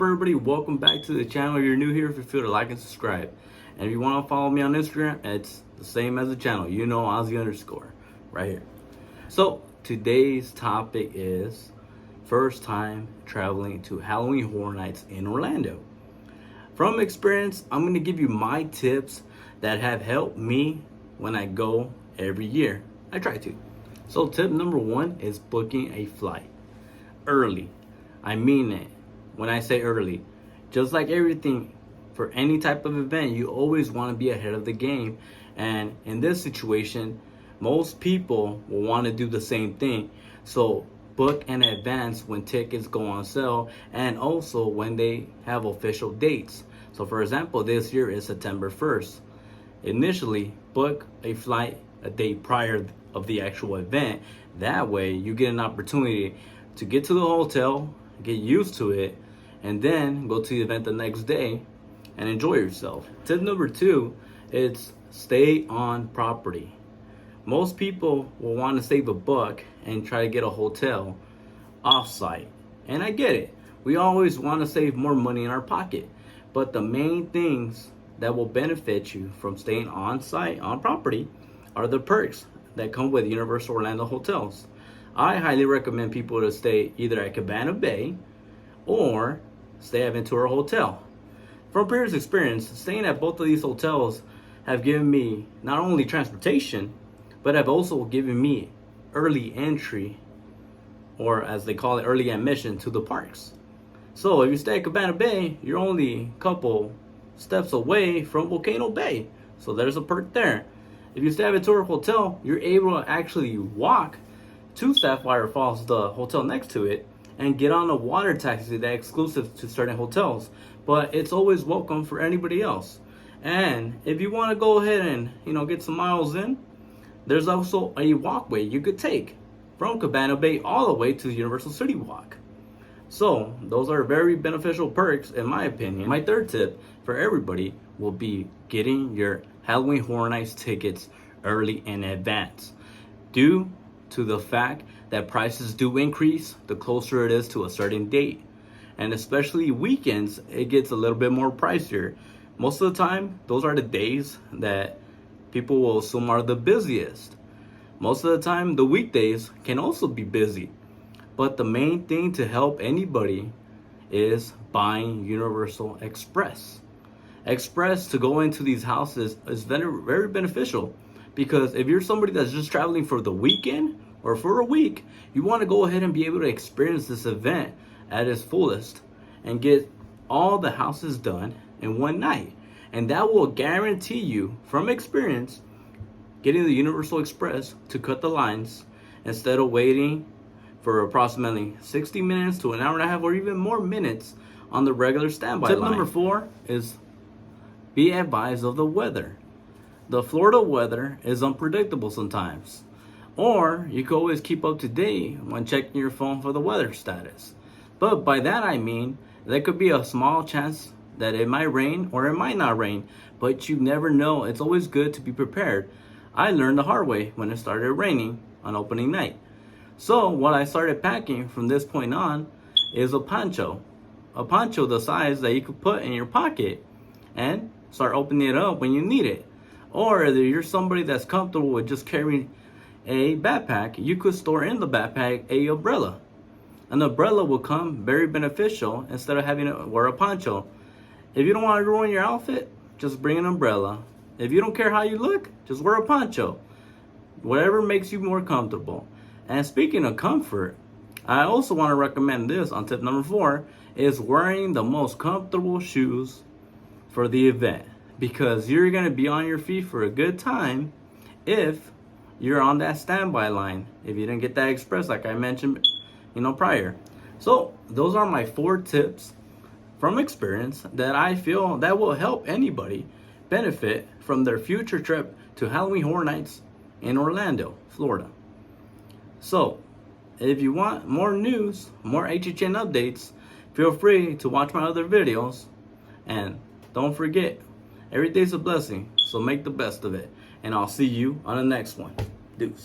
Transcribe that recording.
everybody? Welcome back to the channel. If you're new here, feel free to like and subscribe. And if you want to follow me on Instagram, it's the same as the channel. You know, Ozzy_ right here. So today's topic is first time traveling to Halloween Horror Nights in Orlando. From experience, I'm going to give you my tips that have helped me when I go every year. I try to. So tip number one is booking a flight early. I mean it when I say early. Just like everything, for any type of event, you always want to be ahead of the game. And in this situation, most people will want to do the same thing. So book in advance when tickets go on sale, and also when they have official dates. So for example, this year is September 1st. Initially, book a flight a day prior of the actual event. That way you get an opportunity to get to the hotel, get used to it, and then go to the event the next day and enjoy yourself. Tip number two is stay on property. Most people will want to save a buck and try to get a hotel off-site. And I get it. We always want to save more money in our pocket. But the main things that will benefit you from staying on-site, on property, are the perks that come with Universal Orlando hotels. I highly recommend people to stay either at Cabana Bay or stay at Ventura Hotel. From previous experience, staying at both of these hotels have given me not only transportation, but have also given me early entry, or as they call it, early admission to the parks. So if you stay at Cabana Bay, you're only a couple steps away from Volcano Bay. So there's a perk there. If you stay at Ventura Hotel, you're able to actually walk to Sapphire Falls, the hotel next to it, and get on a water taxi that's exclusive to certain hotels. But it's always welcome for anybody else. And if you want to go ahead and get some miles in, there's also a walkway you could take from Cabana Bay all the way to the Universal City Walk. So those are very beneficial perks in my opinion. My third tip for everybody will be getting your Halloween Horror Nights tickets early in advance. Due to the fact that prices do increase the closer it is to a certain date. And especially weekends, it gets a little bit more pricier. Most of the time, those are the days that people will assume are the busiest. Most of the time, the weekdays can also be busy. But the main thing to help anybody is buying Universal Express. Express to go into these houses is very, very beneficial, because if you're somebody that's just traveling for the weekend or for a week, you want to go ahead and be able to experience this event at its fullest and get all the houses done in one night. And that will guarantee you, from experience, getting the Universal Express to cut the lines instead of waiting for approximately 60 minutes to an hour and a half or even more minutes on the regular standby line. Tip number four is be advised of the weather. The Florida weather is unpredictable sometimes. Or you can always keep up to date when checking your phone for the weather status. But by that I mean, there could be a small chance that it might rain or it might not rain, but you never know. It's always good to be prepared. I learned the hard way when it started raining on opening night. So what I started packing from this point on is a poncho. A poncho the size that you could put in your pocket and start opening it up when you need it. Or if you're somebody that's comfortable with just carrying a backpack, you could store in the backpack a umbrella. An umbrella will come very beneficial instead of having to wear a poncho. If you don't want to ruin your outfit, just bring an umbrella. If you don't care how you look, just wear a poncho. Whatever makes you more comfortable. And speaking of comfort, I also want to recommend this on tip number four, is wearing the most comfortable shoes for the event. Because you're going to be on your feet for a good time if you're on that standby line, if you didn't get that express like I mentioned prior. So those are my four tips from experience that I feel that will help anybody benefit from their future trip to Halloween Horror Nights in Orlando, Florida. So if you want more news, more HHN updates, feel free to watch my other videos. And don't forget, every day's a blessing, so make the best of it. And I'll see you on the next one. Deuce.